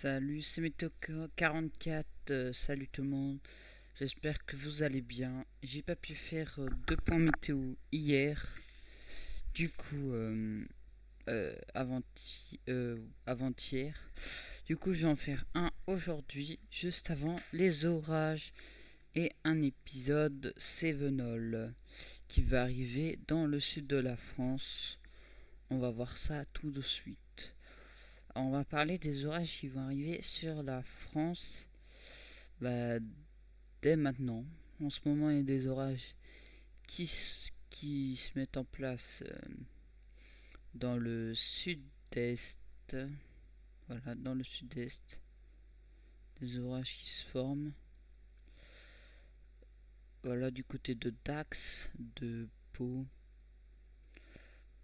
Salut, c'est Météo44, salut tout le monde, j'espère que vous allez bien. J'ai pas pu faire deux points météo hier, du coup, avant-hier. Du coup, je vais en faire un aujourd'hui, juste avant les orages, et un épisode Sévenol qui va arriver dans le sud de la France. On va voir ça tout de suite. On va parler des orages qui vont arriver sur la France bah, dès maintenant. En ce moment, il y a des orages qui se mettent en place dans le sud-est. Voilà, dans le sud-est. Des orages qui se forment. Voilà, du côté de Dax, de Pau.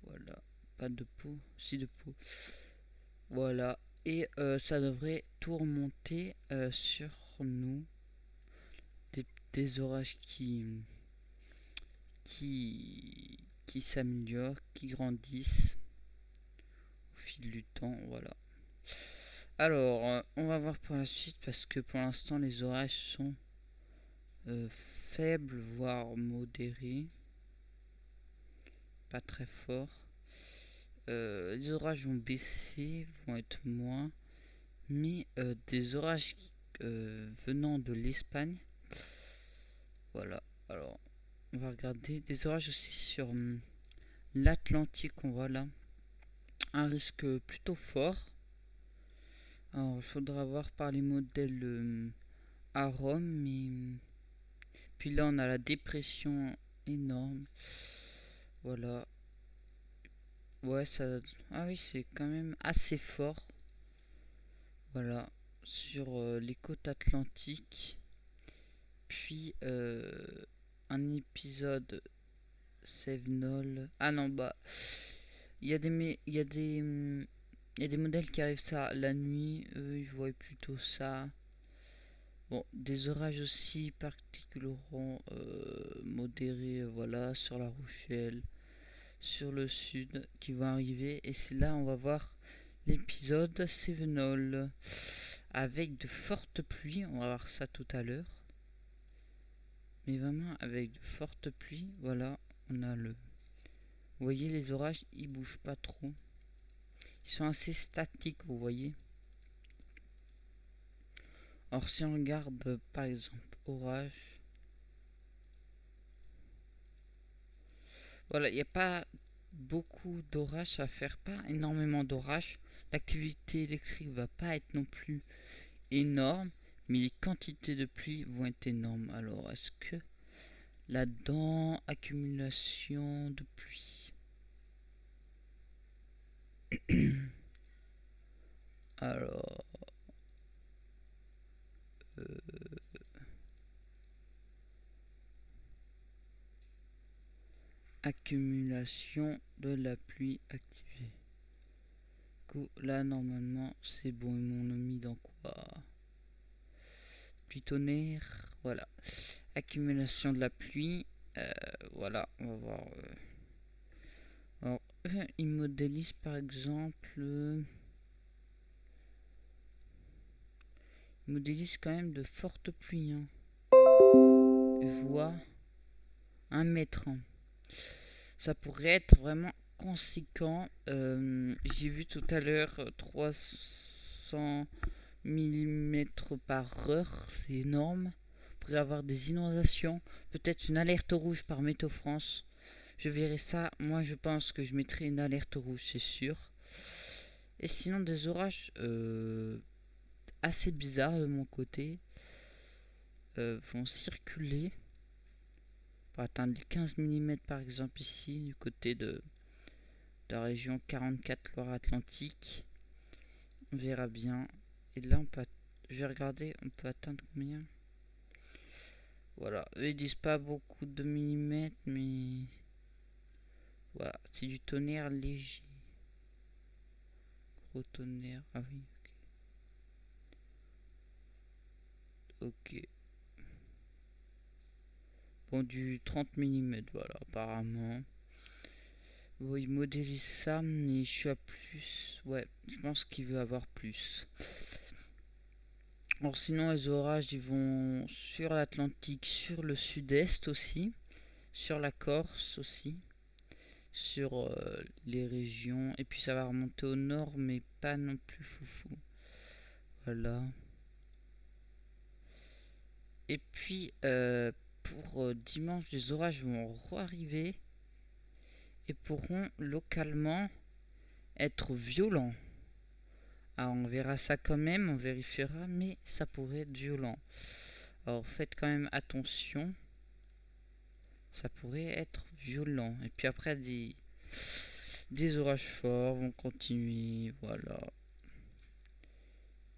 Voilà, pas de Pau, si de Pau. Voilà, et ça devrait tout remonter sur nous. Des orages qui s'améliorent, qui grandissent au fil du temps, voilà. Alors, on va voir pour la suite parce que pour l'instant les orages sont faibles, voire modérés, pas très forts. Les orages vont baisser, vont être moins, mais des orages venant de l'Espagne, voilà. Alors, on va regarder des orages aussi sur l'Atlantique, on voit là un risque plutôt fort. Alors, il faudra voir par les modèles à Rome, mais puis là on a la dépression énorme. Voilà. Ouais, ça. Ah oui, c'est quand même assez fort. Voilà. Sur les côtes atlantiques. Puis un épisode Sevenol. Ah non, bah. Il y a des modèles qui arrivent ça la nuit. Eux, ils voient plutôt ça. Bon, des orages aussi particulièrement modérés, voilà, sur La Rochelle, sur le sud, qui vont arriver. Et c'est là on va voir l'épisode Sevenol, avec de fortes pluies. On va voir ça tout à l'heure. Mais vraiment, avec de fortes pluies, voilà, on a le... Vous voyez, les orages, ils bougent pas trop. Ils sont assez statiques, vous voyez. Alors, si on regarde, par exemple, orage... Voilà, il n'y a pas beaucoup d'orages à faire, pas énormément d'orages. L'activité électrique va pas être non plus énorme, mais les quantités de pluie vont être énormes. Alors, est-ce que là-dedans, accumulation de pluie. Alors, accumulation de la pluie activée. Là, normalement, c'est bon. Ils m'ont mis dans quoi? Pluie tonnerre. Voilà. Accumulation de la pluie. Voilà, on va voir. Alors, ils modélisent par exemple. Ils modélisent quand même de fortes pluies. Hein. Je vois 1 mètre. Hein. Ça pourrait être vraiment conséquent. J'ai vu tout à l'heure 300 millimètres par heure, c'est énorme. On pourrait avoir des inondations, peut-être une alerte rouge par Météo France. Je verrai ça. Moi, je pense que je mettrai une alerte rouge, c'est sûr. Et sinon, des orages assez bizarres de mon côté vont circuler pour atteindre les 15 millimètres par exemple ici, du côté de la région 44 Loire-Atlantique. On verra bien. Et là, je vais regarder, on peut atteindre combien? Voilà, eux ils disent pas beaucoup de millimètres, mais voilà, c'est du tonnerre léger. Gros tonnerre, ah oui, ok. Bon, du 30 millimètres, voilà, apparemment. Bon, il modélise ça, mais je suis à plus. Ouais, je pense qu'il veut avoir plus. Alors sinon, les orages, ils vont sur l'Atlantique, sur le sud-est aussi, sur la Corse aussi, sur les régions. Et puis ça va remonter au nord, mais pas non plus foufou. Voilà. Et puis pour dimanche, les orages vont arriver et pourront localement être violents. Alors on verra ça quand même, on vérifiera, mais ça pourrait être violent. Alors faites quand même attention, ça pourrait être violent. Et puis après des orages forts vont continuer, voilà.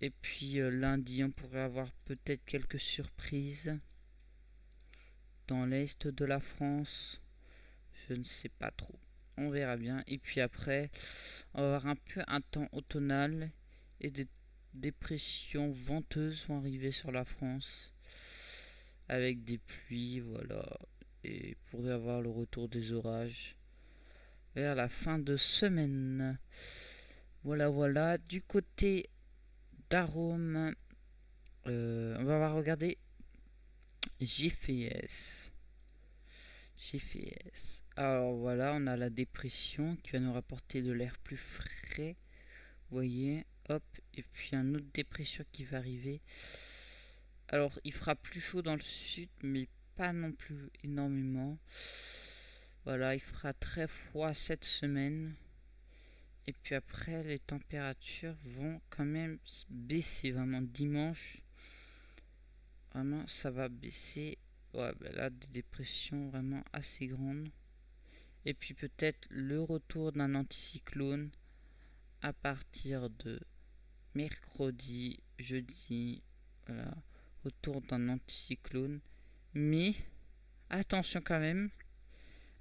Et puis lundi, on pourrait avoir peut-être quelques surprises dans l'est de la France. Je ne sais pas trop. On verra bien. Et puis après, on va avoir un peu un temps automnal et des dépressions venteuses vont arriver sur la France avec des pluies, voilà. Et pourrait avoir le retour des orages vers la fin de semaine. Voilà, voilà. Du côté d'Arôme, on va regarder GFS. GFS. Alors voilà, on a la dépression qui va nous rapporter de l'air plus frais. Vous voyez, hop, et puis une autre dépression qui va arriver. Alors, il fera plus chaud dans le sud, mais pas non plus énormément. Voilà, il fera très froid cette semaine. Et puis après, les températures vont quand même baisser. Vraiment, dimanche, vraiment, ça va baisser. Ouais, ben là, des dépressions vraiment assez grandes. Et puis peut-être le retour d'un anticyclone à partir de mercredi, jeudi. Voilà, retour d'un anticyclone. Mais attention quand même,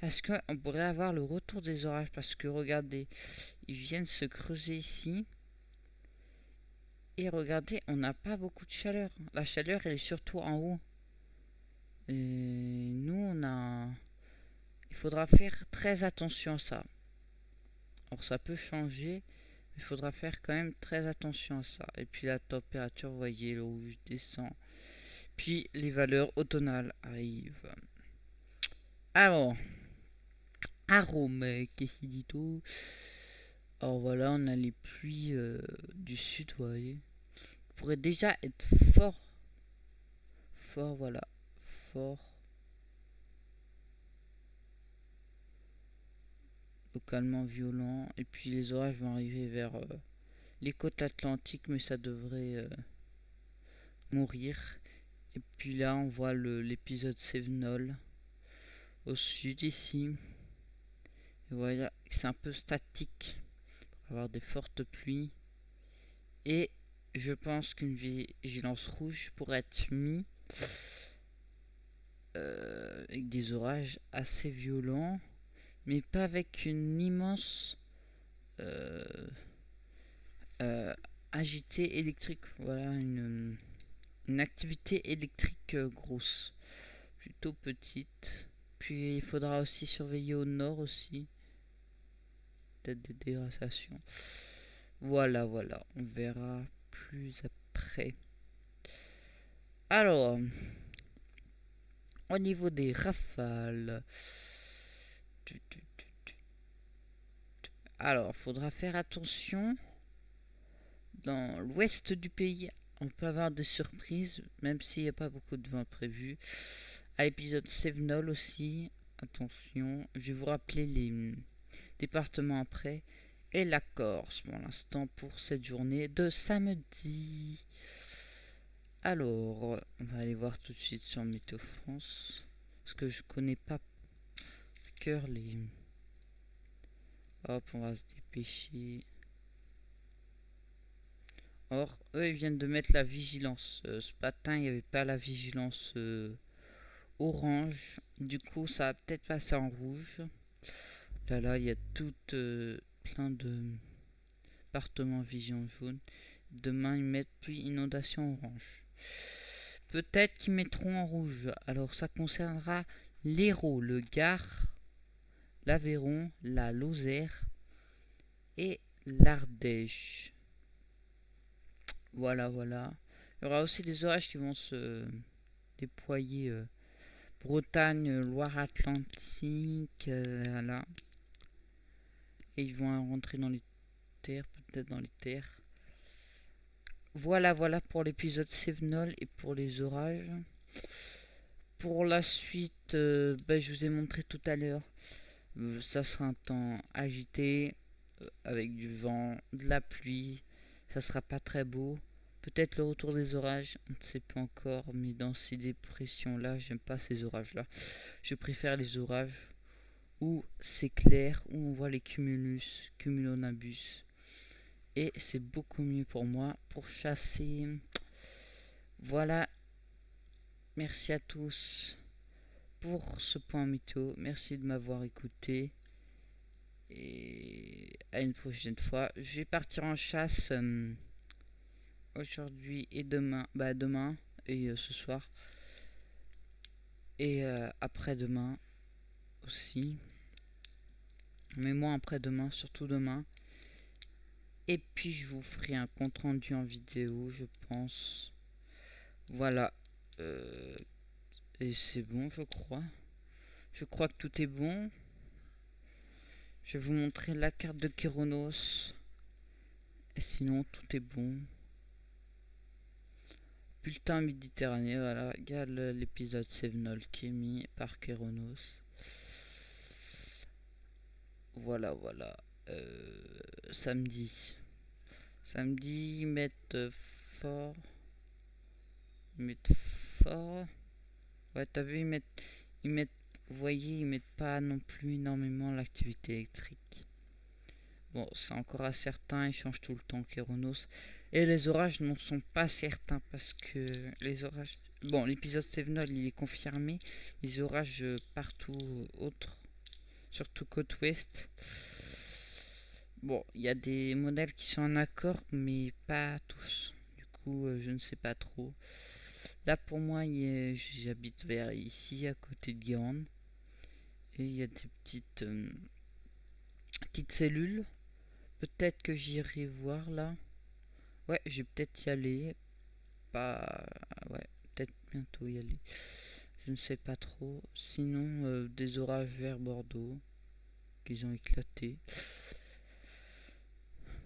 est-ce qu'on pourrait avoir le retour des orages? Parce que regardez, ils viennent se creuser ici. Et regardez, on n'a pas beaucoup de chaleur. La chaleur, elle est surtout en haut. Et nous, on a... Il faudra faire très attention à ça. Alors ça peut changer, mais il faudra faire quand même très attention à ça. Et puis la température, vous voyez, le rouge descend. Puis les valeurs automnales arrivent. Alors, arôme, qu'est-ce qu'il dit tout? Alors voilà, on a les pluies du sud, vous voyez. Pourrait déjà être fort, fort, voilà, fort, localement violent. Et puis les orages vont arriver vers les côtes atlantiques, mais ça devrait mourir. Et puis là, on voit l'épisode Sevenol au sud ici. Et voilà, c'est un peu statique. Il va y avoir des fortes pluies. Et je pense qu'une vigilance rouge pourrait être mise avec des orages assez violents, mais pas avec une immense euh, agité électrique. Voilà, une activité électrique grosse, plutôt petite. Puis il faudra aussi surveiller au nord aussi, peut-être des dégradations. Voilà, voilà, on verra plus après. Alors, au niveau des rafales, alors, faudra faire attention. Dans l'ouest du pays, on peut avoir des surprises, même s'il n'y a pas beaucoup de vent prévu. À l'épisode Sevenol aussi, attention, je vais vous rappeler les départements après. Et la Corse, pour l'instant, pour cette journée de samedi. Alors, on va aller voir tout de suite sur Météo France. Parce que je connais pas par cœur les... Hop, on va se dépêcher. Or, eux, ils viennent de mettre la vigilance. Ce matin, il n'y avait pas la vigilance orange. Du coup, ça va peut-être passer en rouge. Là, il y a tout plein de départements vision jaune. Demain, ils mettent puis inondation orange. Peut-être qu'ils mettront en rouge. Alors, ça concernera l'Hérault, le Gard, l'Aveyron, la Lozère et l'Ardèche. Voilà, voilà. Il y aura aussi des orages qui vont se déployer Bretagne, Loire-Atlantique, voilà. Et ils vont rentrer dans les terres, peut-être dans les terres. Voilà, voilà pour l'épisode Sévenol et pour les orages. Pour la suite, je vous ai montré tout à l'heure. Ça sera un temps agité, avec du vent, de la pluie. Ça sera pas très beau. Peut-être le retour des orages, on ne sait pas encore, mais dans ces dépressions-là, j'aime pas ces orages-là. Je préfère les orages où c'est clair, où on voit les cumulus, cumulonimbus. Et c'est beaucoup mieux pour moi pour chasser. Voilà, merci à tous pour ce point météo. Merci de m'avoir écouté. Et à une prochaine fois. Je vais partir en chasse aujourd'hui et demain. Bah demain et ce soir. Et après-demain aussi. Mais moi après-demain, surtout demain. Et puis je vous ferai un compte rendu en vidéo, je pense. Voilà. Et c'est bon, je crois. Je crois que tout est bon. Je vais vous montrer la carte de Kéronos. Et sinon, tout est bon. Bulletin Méditerranée, voilà. Regarde l'épisode Sévenol qui est mis par Kéronos. Voilà, voilà. Samedi. Samedi, ils mettent fort. Ils mettent fort. Ouais, t'as vu, vous voyez, ils mettent pas non plus énormément l'activité électrique. Bon, c'est encore incertain, ils changent tout le temps, Kéronos. Et les orages n'en sont pas certains parce que les orages. Bon, l'épisode Sevenol, il est confirmé. Les orages partout autres, surtout côte ouest. Bon, il y a des modèles qui sont en accord, mais pas tous. Du coup, je ne sais pas trop. Là, pour moi, j'habite vers ici, à côté de Guérande. Et il y a des petites cellules. Peut-être que j'irai voir là. Ouais, je vais peut-être y aller. Pas. Ouais, peut-être bientôt y aller. Je ne sais pas trop. Sinon, des orages vers Bordeaux. Qu'ils ont éclaté.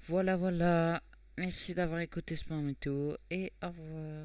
Voilà, voilà. Merci d'avoir écouté ce point météo. Et au revoir.